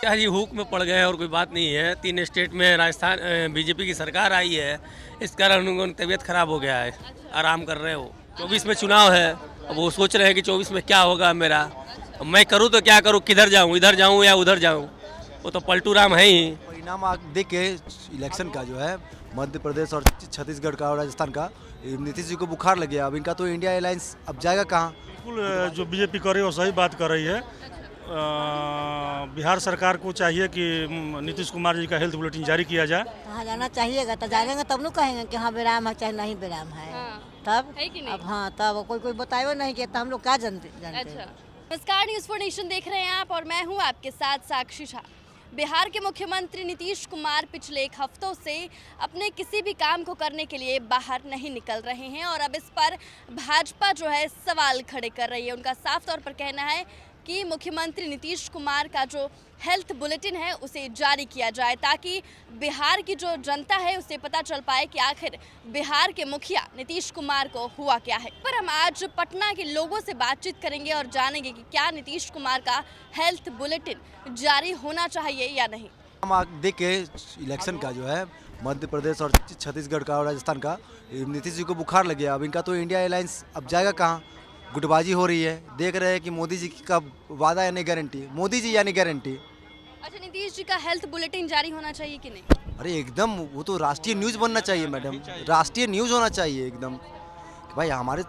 क्या जी, हुक में पड़ गए और कोई बात नहीं है। 3 स्टेट में राजस्थान बीजेपी की सरकार आई है, इस कारण उनकी तबीयत खराब हो गया है। आराम कर रहे हो। 24 में चुनाव है, अब वो सोच रहे हैं कि 24 में क्या होगा मेरा। अब मैं करूँ तो क्या करूँ, किधर जाऊँ, इधर जाऊँ या उधर जाऊँ। वो तो पलटू राम है ही। परिणाम देख के इलेक्शन का जो है मध्य प्रदेश और छत्तीसगढ़ का और राजस्थान का, नीतीश जी को बुखार लग गया। अब इनका तो इंडिया अलायंस अब जाएगा कहाँ? बिल्कुल जो बीजेपी कर रही है वो सही बात कर रही है। बिहार सरकार को चाहिए कि नीतीश कुमार जी का हेल्थ बुलेटिन जारी किया जाए। कहाँ जाना चाहिएगा तो जानेंगे तब न कहेंगे कि हाँ विराम है चाहे नहीं विराम है। तब है कि नहीं? अब हाँ तब कोई बताए नहीं कि हम लोग क्या जानते अच्छा, नमस्कार, न्यूज़ फॉर नेशन देख रहे हैं आप और मैं हूं आपके साथ साक्षी झा। बिहार के मुख्यमंत्री नीतीश कुमार पिछले 1 हफ्तों से अपने किसी भी काम को करने के लिए बाहर नहीं निकल रहे हैं और अब इस पर भाजपा जो है सवाल खड़े कर रही है। उनका साफ तौर पर कहना है कि मुख्यमंत्री नीतीश कुमार का जो हेल्थ बुलेटिन है उसे जारी किया जाए ताकि बिहार की जो जनता है उसे पता चल पाए कि आखिर बिहार के मुखिया नीतीश कुमार को हुआ क्या है। पर हम आज पटना के लोगों से बातचीत करेंगे और जानेंगे कि क्या नीतीश कुमार का हेल्थ बुलेटिन जारी होना चाहिए या नहीं। हम देख के इलेक्शन का जो है मध्य प्रदेश और छत्तीसगढ़ का और राजस्थान का, नीतीश जी को बुखार लग गया। अब इनका तो इंडिया अलायंस अब जाएगा कहाँ? गुटबाजी हो रही है। देख रहे हैं कि मोदी जी का वादा यानी गारंटी, मोदी जी यानी गारंटी। अच्छा, नीतीश जी का हेल्थ बुलेटिन जारी होना चाहिए कि नहीं? अरे एकदम, वो तो राष्ट्रीय न्यूज़ बनना चाहिए मैडम, राष्ट्रीय न्यूज़ होना चाहिए एकदम कि भाई हमारे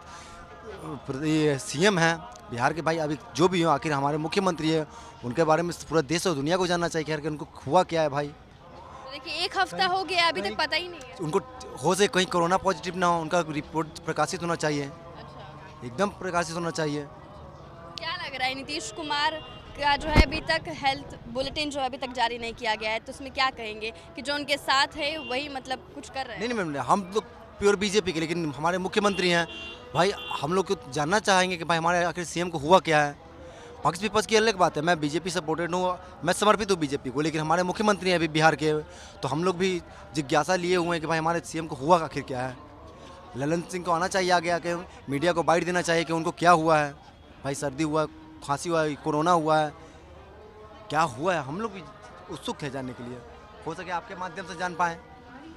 सीएम हैं बिहार के, भाई अभी जो भी हो आखिर हमारे मुख्यमंत्री है, उनके बारे में पूरा देश और दुनिया को जानना चाहिए कि उनको हुआ क्या है भाई। तो देखिए 1 हफ्ता हो गया अभी तक पता ही नहीं है। उनको हो से कहीं कोरोना पॉजिटिव ना हो, उनका रिपोर्ट प्रकाशित होना चाहिए, अच्छा, एकदम प्रकाशित होना चाहिए। क्या लग रहा है नीतीश कुमार का जो है अभी तक हेल्थ बुलेटिन जो है अभी तक जारी नहीं किया गया है, तो उसमें क्या कहेंगे कि जो उनके साथ है वही मतलब कुछ कर रहे हैं? नहीं मैम, हम लोग प्योर बीजेपी के, लेकिन हमारे मुख्यमंत्री हैं भाई, हम लोग को जानना चाहेंगे कि भाई हमारे आखिर सीएम को हुआ क्या है। पक्ष विपक्ष की अलग बात है, मैं बीजेपी सपोर्टेड हूँ, मैं समर्पित हूँ बीजेपी को, लेकिन हमारे मुख्यमंत्री हैं अभी बिहार के, तो हम लोग भी जिज्ञासा लिए हुए हैं कि भाई हमारे सीएम को हुआ आखिर क्या है। ललन सिंह को आना चाहिए आगे आके, मीडिया को बाइट देना चाहिए कि उनको क्या हुआ है। भाई सर्दी हुआ, खांसी हुआ, कोरोना हुआ है, क्या हुआ है, हम लोग भी उत्सुक है जानने के लिए। हो सके आपके माध्यम से जान पाएँ,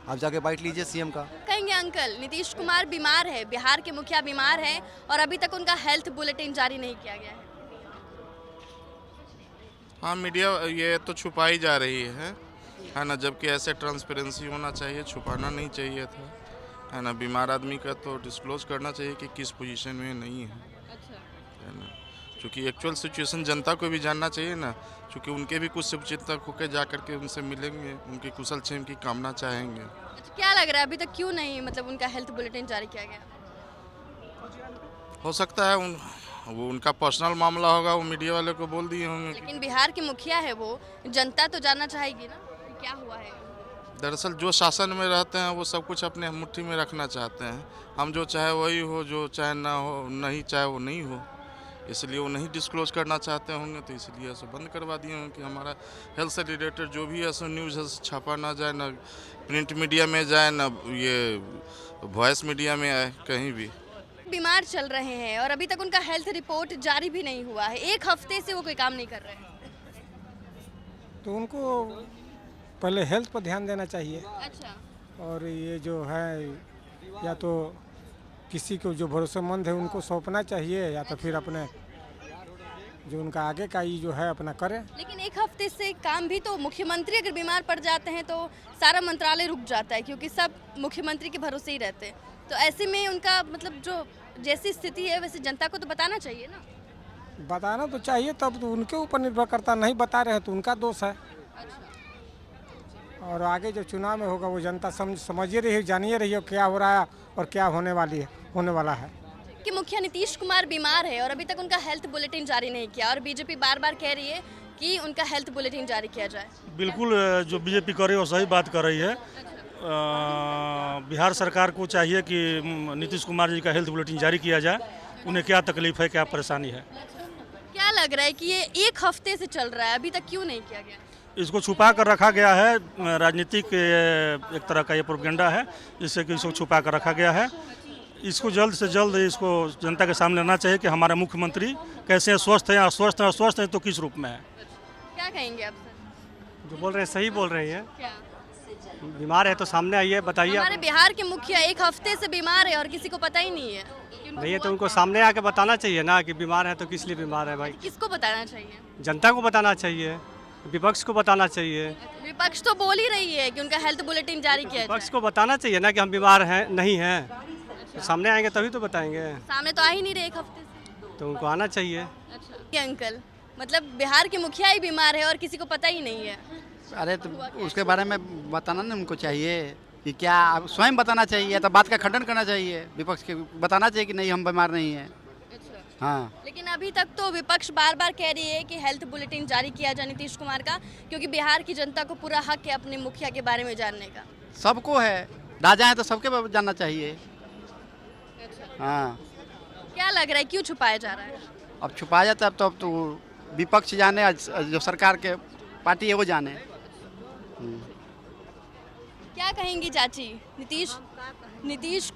आप जाके बाइट लीजिए सीएम का। कहेंगे अंकल नीतीश कुमार बीमार है, बिहार के मुखिया बीमार है और अभी तक उनका हेल्थ बुलेटिन जारी नहीं किया गया है। हाँ, मीडिया ये तो छुपाई जा रही है ना, जबकि ऐसे ट्रांसपेरेंसी होना चाहिए, छुपाना नहीं चाहिए था, है ना। बीमार आदमी का तो डिस्क्लोज करना चाहिए कि किस पोजीशन में नहीं है, अच्छा, है ना। क्योंकि एक्चुअल सिचुएशन जनता को भी जानना चाहिए ना, क्योंकि उनके भी कुछ शुभचिंतक होकर जा करके उनसे मिलेंगे, उनकी कुशल क्षेम की कामना चाहेंगे। अच्छा, क्या लग रहा है अभी तक क्यों नहीं मतलब उनका हेल्थ बुलेटिन जारी किया गया? हो सकता है वो उनका पर्सनल मामला होगा, वो मीडिया वाले को बोल दिए होंगे। लेकिन बिहार के मुखिया है वो, जनता तो जानना चाहेगी ना कि क्या हुआ है। दरअसल जो शासन में रहते हैं वो सब कुछ अपने मुट्ठी में रखना चाहते हैं। हम जो चाहे वही हो, जो चाहे ना हो, नहीं चाहे वो नहीं हो, इसलिए वो नहीं डिस्क्लोज करना चाहते होंगे, तो इसलिए ऐसा बंद करवा दिए होंगे कि हमारा हेल्थ से रिलेटेड जो भी ऐसा न्यूज़ है छापा ना जाए, ना प्रिंट मीडिया में जाए, ना ये वॉइस मीडिया में आए, कहीं भी। बीमार चल रहे हैं और अभी तक उनका हेल्थ रिपोर्ट जारी भी नहीं हुआ है, 1 हफ्ते से वो कोई काम नहीं कर रहे हैं। तो उनको पहले हेल्थ पर ध्यान देना चाहिए, अच्छा, और ये जो है या तो किसी को जो भरोसेमंद है उनको सौंपना चाहिए, या तो फिर अपने जो उनका आगे का ये जो है अपना करे। लेकिन 1 हफ्ते से काम भी तो, मुख्यमंत्री अगर बीमार पड़ जाते हैं तो सारा मंत्रालय रुक जाता है क्योंकि सब मुख्यमंत्री के भरोसे ही रहते हैं। तो ऐसे में उनका मतलब जो जैसी स्थिति है वैसे जनता को तो बताना चाहिए ना। बताना तो चाहिए, तब तो उनके ऊपर निर्भर करता, नहीं बता रहे तो उनका दोष है। और आगे जो चुनाव में होगा वो जनता समझिए रही है, जानिए रही है क्या हो रहा है और क्या होने वाला है। कि मुखिया नीतीश कुमार बीमार है और अभी तक उनका हेल्थ बुलेटिन जारी नहीं किया और बीजेपी बार बार कह रही है कि उनका हेल्थ बुलेटिन जारी किया जाए। बिल्कुल जो बीजेपी कर रही है वो सही बात कर रही है। बिहार सरकार को चाहिए कि नीतीश कुमार जी का हेल्थ बुलेटिन जारी किया जाए, उन्हें क्या तकलीफ है, क्या परेशानी है। क्या लग रहा है कि ये 1 हफ्ते से चल रहा है, अभी तक क्यों नहीं किया गया? इसको छुपा कर रखा गया है, राजनीतिक एक तरह का ये प्रोपेगेंडा है, जिससे कि इसको छुपा कर रखा गया है। इसको जल्द से जल्द इसको जनता के सामने लाना चाहिए कि हमारे मुख्यमंत्री कैसे स्वस्थ हैं, अस्वस्थ हैं, अस्वस्थ हैं तो किस रूप में है। क्या कहेंगे आप सर? जो बोल रहे हैं सही बोल रही हैं। क्या? बीमार है तो सामने आइए, बताइए। हमारे बिहार के मुखिया एक हफ्ते से बीमार है और किसी को पता ही नहीं है कि उनको नहीं है तो हुआ उनको क्या सामने आके बताना चाहिए ना कि बीमार है तो किस लिए बीमार है भाई। है। किसको बताना चाहिए? जनता को बताना चाहिए, विपक्ष को बताना चाहिए। विपक्ष तो बोल ही रही है कि उनका हेल्थ बुलेटिन जारी किया विपक्ष जाए। को बताना चाहिए ना कि हम बीमार हैं नहीं हैं। सामने आएंगे तभी तो बताएंगे, सामने तो आ ही नहीं रहे एक हफ्ते से। तो उनको आना चाहिए। अच्छा ये अंकल, मतलब बिहार के मुखिया ही बीमार है और किसी को पता ही नहीं है। अरे तो उसके बारे में बताना ना उनको चाहिए कि क्या स्वयं बताना चाहिए, तो बात का खंडन करना चाहिए। विपक्ष के बताना चाहिए कि नहीं हम बीमार नहीं हैं। अच्छा। हाँ, लेकिन अभी तक तो विपक्ष बार बार कह रही है कि हेल्थ बुलेटिन जारी किया जाए नीतीश कुमार का, क्योंकि बिहार की जनता को पूरा हक है अपने मुखिया के बारे में जानने का। सबको है, राजा है तो सबके जानना चाहिए। हाँ, क्या लग रहा है क्यों छुपाया जा रहा है? अब छुपाया जाता है अब तो विपक्ष जाने, जो सरकार के पार्टी है वो जाने। क्या कहेंगी चाची? नीतीश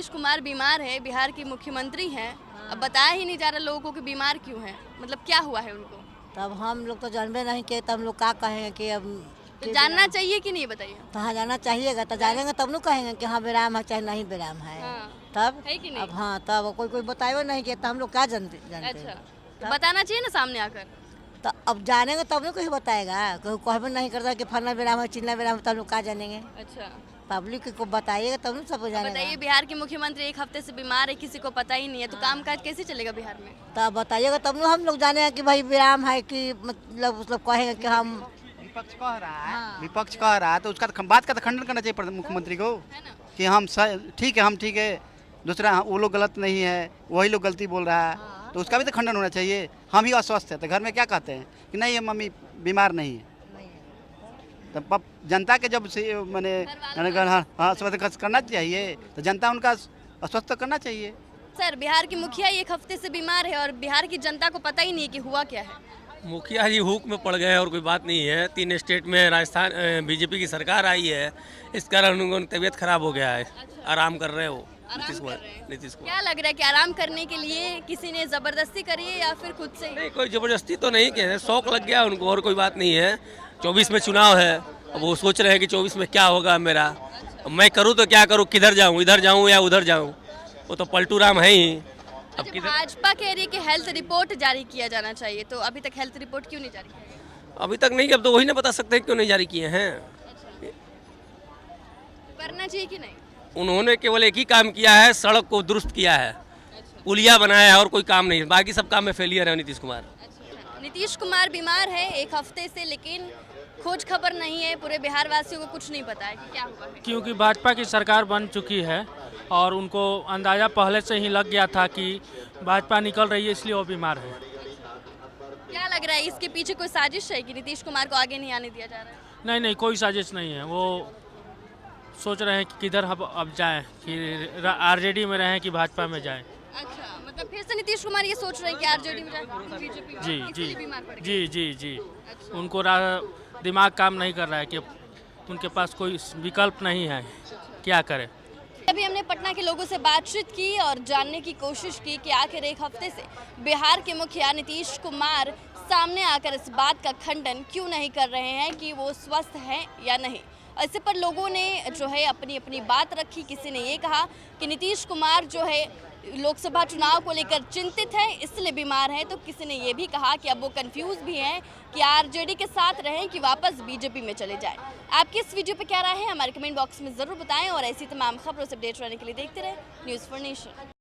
कुमार बीमार है, बिहार के मुख्यमंत्री हैं, अब बताया ही नहीं जा रहा लोगों को कि बीमार क्यों हैं, मतलब क्या हुआ है उनको? तब हम लोग तो जानबे नहीं किए, तब हम लोग क्या कहेंगे कि अब तो जानना चाहिए कि नहीं, बताइए। तो हाँ जाना चाहिएगा, तो जानेंगे तब न कहेंगे कि हाँ बेराम है चाहे नहीं बेराम है। हाँ। तब है कि नहीं? अब हाँ तब कोई बताए नहीं कि तो हम लोग क्या जानते अच्छा, तो बताना चाहिए ना सामने आकर। तो अब जानेंगे तब न कोई बताएगा, कोई कहबे नहीं करता कि फलना बेराम है चिल्ला बेराम है, तब हम लोग क्या जानेंगे। अच्छा, पब्लिक को बताइएगा तब न सब जानेगा। बताइए, बिहार के मुख्यमंत्री एक हफ्ते से बीमार है, किसी को पता ही नहीं है, तो कामकाज कैसे चलेगा बिहार में? तब बताइएगा तब न हम लोग जानेंगे कि भाई बेराम है कि मतलब कहेंगे कि हम विपक्ष कह रहा है, हाँ। विपक्ष कह रहा है तो उसका बात का तो खंडन करना चाहिए मुख्यमंत्री को है ना? कि हम ठीक है, हम ठीक है, दूसरा वो लोग गलत नहीं है, वही लोग गलती बोल रहा है, तो उसका भी तो खंडन होना चाहिए। हम ही अस्वस्थ है तो घर में क्या कहते हैं कि नहीं मम्मी बीमार नहीं है, तो जनता के जब से मैंने हाँ स्वस्थ करना चाहिए, तो जनता उनका अस्वस्थ करना चाहिए। सर, बिहार के मुखिया एक हफ्ते से बीमार है और बिहार की जनता को पता ही नहीं है कि हुआ क्या है। मुखिया जी हुक में पड़ गए और कोई बात नहीं है। 3 स्टेट में राजस्थान बीजेपी की सरकार आई है, इस कारण उनकी तबीयत खराब हो गया है। आराम कर रहे हो नीतीश कुमार। क्या लग रहा है कि आराम करने के लिए किसी ने जबरदस्ती करी है या फिर खुद से ही? नहीं, कोई जबरदस्ती तो नहीं किया, शौक लग गया उनको और कोई बात नहीं है। 24 में चुनाव है, अब वो सोच रहे हैं कि 24 में क्या होगा मेरा, अब मैं करूँ तो क्या करूँ, किधर जाऊँ, इधर जाऊँ या उधर जाऊँ, वो तो पलटू राम है ही। अब अच्छा, किधर भाजपा कह रही है कि हेल्थ रिपोर्ट जारी किया जाना चाहिए, तो अभी तक हेल्थ रिपोर्ट क्यों नहीं जारी किया? अभी तक नहीं, अब तो वही ना बता सकते क्यों नहीं जारी किए हैं। करना चाहिए कि नहीं? उन्होंने केवल एक ही काम किया है, सड़क को दुरुस्त किया है, पुलिया बनाया है और कोई काम नहीं, बाकी सब काम में फेलियर है नीतीश कुमार। नीतीश कुमार बीमार है एक हफ्ते से, लेकिन खोज खबर नहीं है, पूरे बिहार वासियों को कुछ नहीं पता है कि क्या हुआ है। क्योंकि भाजपा की सरकार बन चुकी है और उनको अंदाज़ा पहले से ही लग गया था कि भाजपा निकल रही है, इसलिए वो बीमार है। क्या लग रहा है, इसके पीछे कोई साजिश है कि नीतीश कुमार को आगे नहीं आने दिया जा रहा है? नहीं नहीं, कोई साजिश नहीं है। वो सोच रहे हैं कि किधर अब जाएं, कि आरजेडी में रहें कि भाजपा में जाएं। अच्छा, मतलब फिर से नीतीश कुमार ये सोच रहे हैं कि आरजेडी में जाए, बीजेपी में, जी इसलिए जी बीमार पड़ गए। जी जी जी, उनको दिमाग काम नहीं कर रहा है कि उनके पास कोई विकल्प नहीं है, क्या करें। अभी हमने पटना के लोगों से बातचीत की और जानने की कोशिश की कि आखिर एक हफ्ते से बिहार के मुखिया नीतीश कुमार सामने आकर इस बात का खंडन क्यों नहीं कर रहे हैं कि वो स्वस्थ हैं या नहीं। ऐसे पर लोगों ने जो है अपनी अपनी बात रखी। किसी ने ये कहा कि नीतीश कुमार जो है लोकसभा चुनाव को लेकर चिंतित है, इसलिए बीमार है, तो किसी ने ये भी कहा कि अब वो कंफ्यूज भी हैं कि आरजेडी के साथ रहें कि वापस बीजेपी में चले जाएं। आपकी इस वीडियो पे क्या राय है, हमारे कमेंट बॉक्स में ज़रूर बताएं और ऐसी तमाम खबरों से अपडेट रहने के लिए देखते रहें न्यूज़ फॉर नेशन।